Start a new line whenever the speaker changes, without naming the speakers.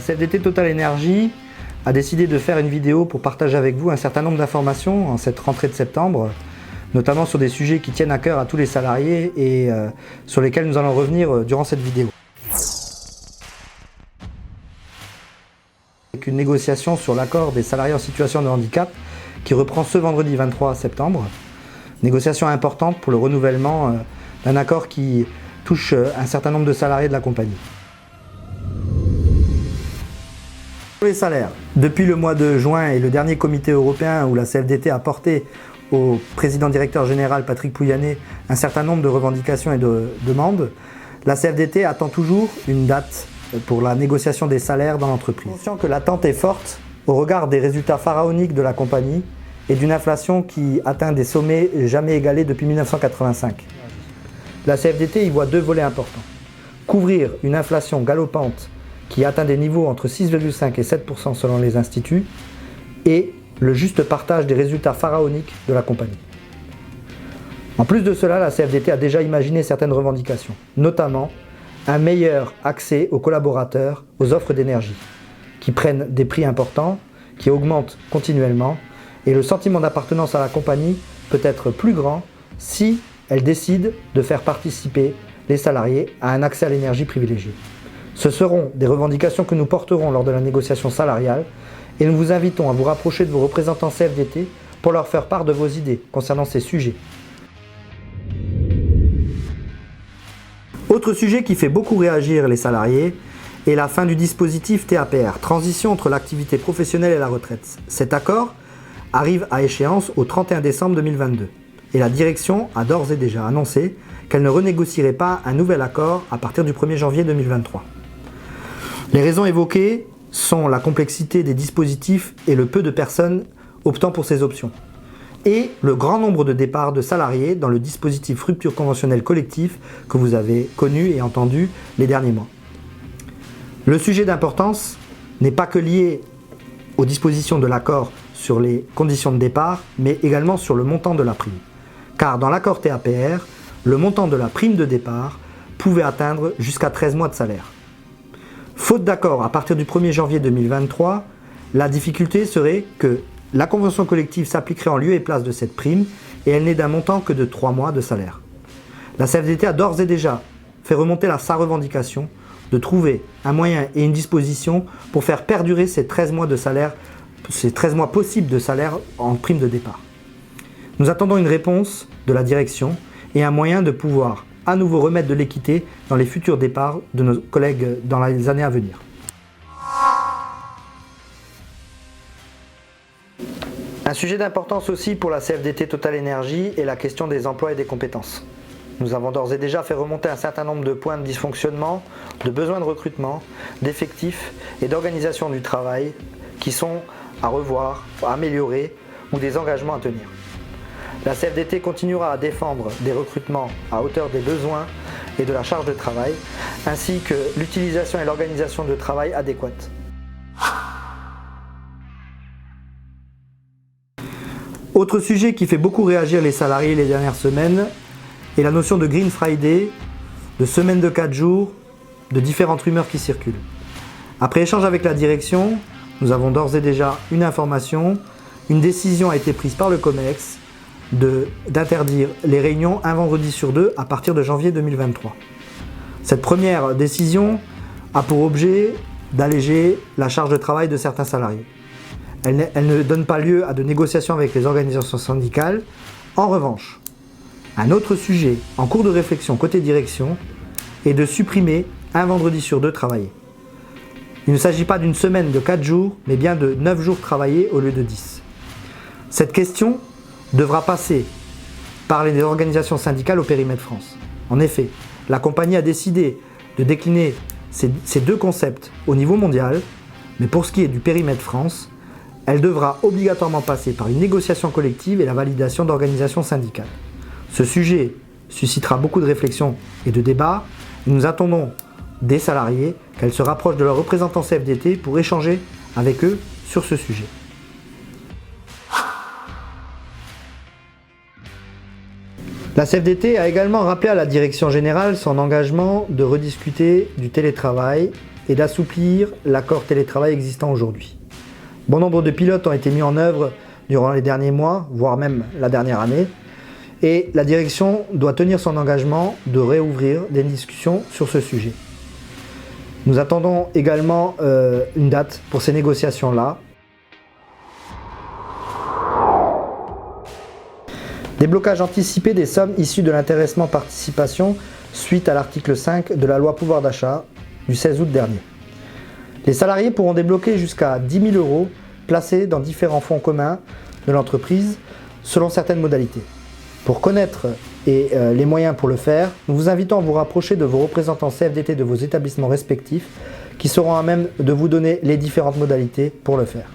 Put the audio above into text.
CFDT Total Energy a décidé de faire une vidéo pour partager avec vous un certain nombre d'informations en cette rentrée de septembre, notamment sur des sujets qui tiennent à cœur à tous les salariés et sur lesquels nous allons revenir durant cette vidéo. Avec une négociation sur l'accord des salariés en situation de handicap qui reprend ce vendredi 23 septembre. Négociation importante pour le renouvellement d'un accord qui touche un certain nombre de salariés de la compagnie. Pour les salaires, depuis le mois de juin et le dernier comité européen où la CFDT a porté au président directeur général Patrick Pouyanné un certain nombre de revendications et de demandes, la CFDT attend toujours une date pour la négociation des salaires dans l'entreprise. Conscient que l'attente est forte au regard des résultats pharaoniques de la compagnie et d'une inflation qui atteint des sommets jamais égalés depuis 1985. La CFDT y voit deux volets importants. Couvrir une inflation galopante qui atteint des niveaux entre 6,5 et 7% selon les instituts et le juste partage des résultats pharaoniques de la compagnie. En plus de cela, la CFDT a déjà imaginé certaines revendications, notamment un meilleur accès aux collaborateurs aux offres d'énergie, qui prennent des prix importants, qui augmentent continuellement, et le sentiment d'appartenance à la compagnie peut être plus grand si elle décide de faire participer les salariés à un accès à l'énergie privilégié. Ce seront des revendications que nous porterons lors de la négociation salariale et nous vous invitons à vous rapprocher de vos représentants CFDT pour leur faire part de vos idées concernant ces sujets. Autre sujet qui fait beaucoup réagir les salariés est la fin du dispositif TAPR, transition entre l'activité professionnelle et la retraite. Cet accord arrive à échéance au 31 décembre 2022 et la direction a d'ores et déjà annoncé qu'elle ne renégocierait pas un nouvel accord à partir du 1er janvier 2023. Les raisons évoquées sont la complexité des dispositifs et le peu de personnes optant pour ces options, et le grand nombre de départs de salariés dans le dispositif rupture conventionnelle collective que vous avez connu et entendu les derniers mois. Le sujet d'importance n'est pas que lié aux dispositions de l'accord sur les conditions de départ, mais également sur le montant de la prime. Car dans l'accord TAPR, le montant de la prime de départ pouvait atteindre jusqu'à 13 mois de salaire. Faute d'accord à partir du 1er janvier 2023, la difficulté serait que la convention collective s'appliquerait en lieu et place de cette prime et elle n'est d'un montant que de 3 mois de salaire. La CFDT a d'ores et déjà fait remonter sa revendication de trouver un moyen et une disposition pour faire perdurer ces 13 mois de salaire, ces 13 mois possibles de salaire en prime de départ. Nous attendons une réponse de la direction et un moyen de pouvoir à nouveau remettre de l'équité dans les futurs départs de nos collègues dans les années à venir. Un sujet d'importance aussi pour la CFDT Total Energy est la question des emplois et des compétences. Nous avons d'ores et déjà fait remonter un certain nombre de points de dysfonctionnement, de besoins de recrutement, d'effectifs et d'organisation du travail qui sont à revoir, à améliorer ou des engagements à tenir. La CFDT continuera à défendre des recrutements à hauteur des besoins et de la charge de travail, ainsi que l'utilisation et l'organisation de travail adéquate. Autre sujet qui fait beaucoup réagir les salariés les dernières semaines est la notion de Green Friday, de semaine de 4 jours, de différentes rumeurs qui circulent. Après échange avec la direction, nous avons d'ores et déjà une information. Une décision a été prise par le COMEX d'interdire les réunions un vendredi sur deux à partir de janvier 2023. Cette première décision a pour objet d'alléger la charge de travail de certains salariés. Elle ne donne pas lieu à de négociations avec les organisations syndicales. En revanche, un autre sujet en cours de réflexion côté direction est de supprimer un vendredi sur deux travaillé. Il ne s'agit pas d'une semaine de 4 jours, mais bien de 9 jours travaillés au lieu de 10. Cette question devra passer par les organisations syndicales au périmètre France. En effet, la compagnie a décidé de décliner ces deux concepts au niveau mondial, mais pour ce qui est du périmètre France, elle devra obligatoirement passer par une négociation collective et la validation d'organisations syndicales. Ce sujet suscitera beaucoup de réflexions et de débats, et nous attendons des salariés qu'elles se rapprochent de leurs représentants CFDT pour échanger avec eux sur ce sujet. La CFDT a également rappelé à la direction générale son engagement de rediscuter du télétravail et d'assouplir l'accord télétravail existant aujourd'hui. Bon nombre de pilotes ont été mis en œuvre durant les derniers mois, voire même la dernière année, et la direction doit tenir son engagement de réouvrir des discussions sur ce sujet. Nous attendons également une date pour ces négociations-là. Déblocage anticipé des sommes issues de l'intéressement participation suite à l'article 5 de la loi pouvoir d'achat du 16 août dernier. Les salariés pourront débloquer jusqu'à 10 000 € placés dans différents fonds communs de l'entreprise selon certaines modalités. Pour connaître les moyens pour le faire, nous vous invitons à vous rapprocher de vos représentants CFDT de vos établissements respectifs qui seront à même de vous donner les différentes modalités pour le faire.